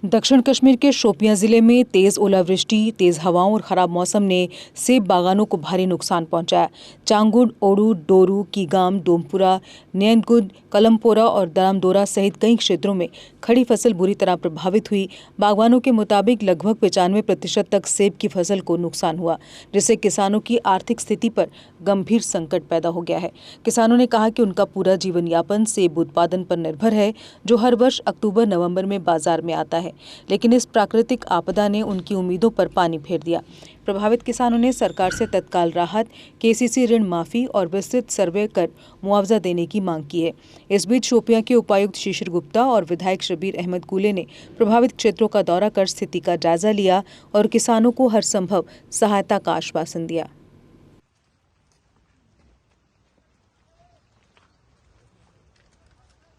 दक्षिण कश्मीर के शोपियां जिले में तेज ओलावृष्टि, तेज हवाओं और खराब मौसम ने सेब बागानों को भारी नुकसान पहुंचाया। चांगुड, ओडू, डोरू, कीगाम, डोमपुरा, नैनगुड, कलमपोरा और दामदोरा सहित कई क्षेत्रों में खड़ी फसल बुरी तरह प्रभावित हुई। बागवानों के मुताबिक लगभग 95% तक सेब की फसल को नुकसान हुआ, जिससे किसानों की आर्थिक स्थिति पर गंभीर संकट पैदा हो गया है। किसानों ने कहा कि उनका पूरा जीवन यापन सेब उत्पादन पर निर्भर है, जो हर वर्ष अक्टूबर-नवंबर में बाजार में आता है। लेकिन इस प्राकृतिक आपदा ने उनकी उम्मीदों पर पानी फेर दिया। प्रभावित किसानों ने सरकार से तत्काल राहत, केसीसी ऋण माफी और विस्तृत सर्वे कर मुआवजा देने की मांग की है। इस बीच शोपियां के उपायुक्त शिशिर गुप्ता और विधायक शबीर अहमद कूले ने प्रभावित क्षेत्रों का दौरा कर स्थिति का जायजा लिया और किसानों को हर संभव सहायता का आश्वासन दिया।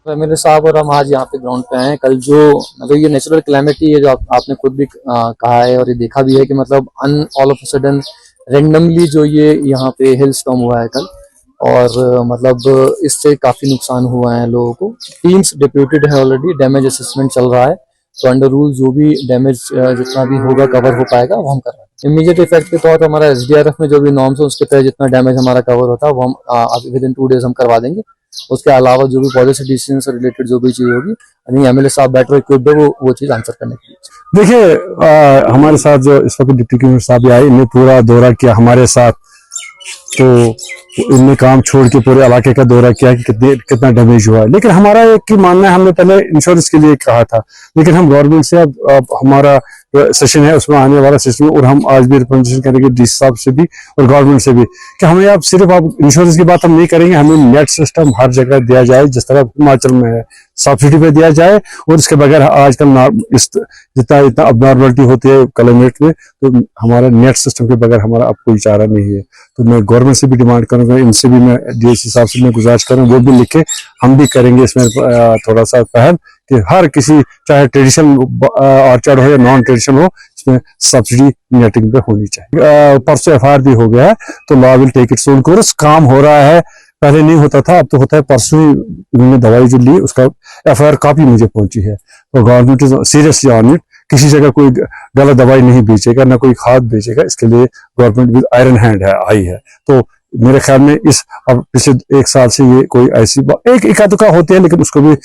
एमएलए साहब और हम आज यहाँ पे ग्राउंड पे आए हैं। कल जो मतलब ये नेचुरल क्लाइमेटी है, जो आपने खुद भी कहा है और ये देखा भी है कि मतलब ऑल ऑफ सडन रेंडमली जो ये यहाँ पे हेल स्टॉर्म हुआ है कल, और मतलब इससे काफी नुकसान हुआ है लोगों को। टीम्स डिप्यूटेड है ऑलरेडी, डैमेज असेसमेंट चल रहा है, तो अंडर रूल जो भी डैमेज जितना भी होगा कवर हो पाएगा वो हम कर रहे हैं। इमीडिएट इफेक्ट के तौर पर हमारा एसडीआरएफ में जो भी नॉर्म्स है उसके तहत जितना डैमेज हमारा कवर होता है वो हम विद इन 2 डेज हम करवा देंगे। उसके अलावा जो भी पॉलिसी डिसीजन से रिलेटेड जो भी चीज होगी, यानी एमएलए साहब बेटर इक्विप्ड है वो चीज आंसर करने के लिए। देखिए, हमारे साथ जो इस वक्त डिप्टी कमिश्नर साहब भी आए, इन्हें पूरा दौरा किया हमारे साथ, तो इनने काम छोड़ के पूरे इलाके का दौरा किया कि कितना डैमेज हुआ है। लेकिन हमारा एक ही मानना है, हमने पहले इंश्योरेंस के लिए कहा था, लेकिन हम गवर्नमेंट से अब हमारा सेशन है उसमें आने वाला सेशन, और हम आज भी रिप्रेजेंटेशन करेंगे डीसी साहब से भी और गवर्नमेंट से भी कि हमें अब सिर्फ अब इंश्योरेंस की बात हम नहीं करेंगे, हमें नेट सिस्टम हर जगह दिया जाए, जिस तरह हिमाचल में है सब्सिडी पे दिया जाए। और इसके बगैर आजकल जितना अब नॉर्मलिटी होती है क्लाइमेट में, तो हमारा नेट सिस्टम के बगैर हमारा अब कोई चारा नहीं है। तो मैं गवर्नमेंट से भी डिमांड करूंगा, इनसे भी मैं डीसी साहब से मैं गुजारिश करूंगा, वो भी लिखे, हम भी करेंगे इसमें थोड़ा सा पहल कि हर किसी, चाहे ट्रेडिशनल ऑर्चर्ड हो या नॉन ट्रेडिशनल हो, इसमें सब्सिडी नेटिंग पे होनी चाहिए। परसों एफआईआर भी हो गया है, तो law will take its own course. काम हो रहा है, पहले नहीं होता था, अब तो होता है। परसों ही उन्होंने दवाई जो ली उसका एफआईआर कॉपी मुझे पहुंची है, तो government is seriously on it. किसी जगह कोई गलत दवाई नहीं बेचेगा, ना कोई खाद बेचेगा, इसके लिए गवर्नमेंट विद आयरन हैंड है आई है। तो मेरे ख्याल में अब पिछले 1 साल से ये कोई ऐसी एक एकाधुका होती है, लेकिन उसको भी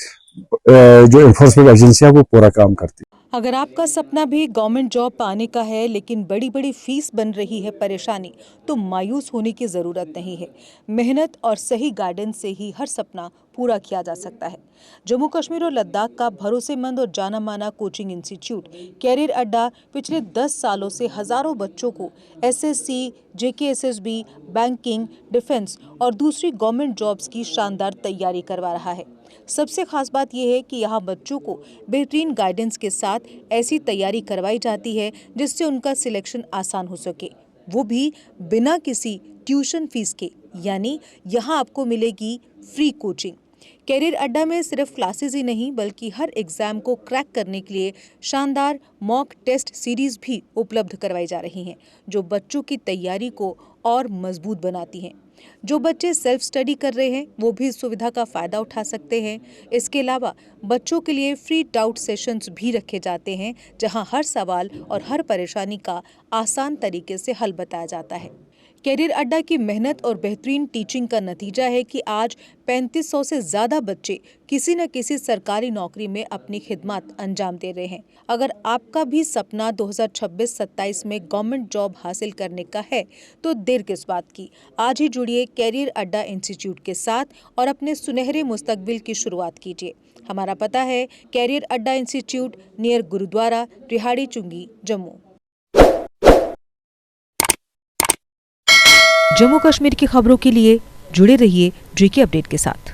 जो एनफोर्समेंट एजेंसी है वो पूरा काम करती है। अगर आपका सपना भी गवर्नमेंट जॉब पाने का है, लेकिन बड़ी बड़ी फीस बन रही है परेशानी, तो मायूस होने की ज़रूरत नहीं है। मेहनत और सही गाइडेंस से ही हर सपना पूरा किया जा सकता है। जम्मू कश्मीर और लद्दाख का भरोसेमंद और जाना माना कोचिंग इंस्टीट्यूट कैरियर अड्डा पिछले 10 सालों से हजारों बच्चों को एसएससी, जेकेएसएसबी, बैंकिंग, डिफेंस और दूसरी गवर्नमेंट जॉब्स की शानदार तैयारी करवा रहा है। सबसे खास बात यह है कि यहाँ बच्चों को बेहतरीन गाइडेंस के साथ ऐसी तैयारी करवाई जाती है जिससे उनका सिलेक्शन आसान हो सके, वो भी बिना किसी ट्यूशन फीस के। यानी यहाँ आपको मिलेगी फ्री कोचिंग। कैरियर अड्डा में सिर्फ क्लासेस ही नहीं, बल्कि हर एग्जाम को क्रैक करने के लिए शानदार मॉक टेस्ट सीरीज भी उपलब्ध करवाई जा रही हैं, जो बच्चों की तैयारी को और मजबूत बनाती हैं। जो बच्चे सेल्फ स्टडी कर रहे हैं वो भी इस सुविधा का फायदा उठा सकते हैं। इसके अलावा बच्चों के लिए फ्री डाउट सेशंस भी रखे जाते हैं, जहां हर सवाल और हर परेशानी का आसान तरीके से हल बताया जाता है। कैरियर अड्डा की मेहनत और बेहतरीन टीचिंग का नतीजा है कि आज 3500 से ज़्यादा बच्चे किसी न किसी सरकारी नौकरी में अपनी खिदमत अंजाम दे रहे हैं। अगर आपका भी सपना 2026-27 में गवर्नमेंट जॉब हासिल करने का है, तो देर किस बात की। आज ही जुड़िए कैरियर अड्डा इंस्टीट्यूट के साथ और अपने सुनहरे मुस्तकबिल की शुरुआत कीजिए। हमारा पता है कैरियर अड्डा इंस्टीट्यूट, नियर गुरुद्वारा, रिहाड़ी चुंगी, जम्मू। जम्मू कश्मीर की खबरों के लिए जुड़े रहिए जेके अपडेट के साथ।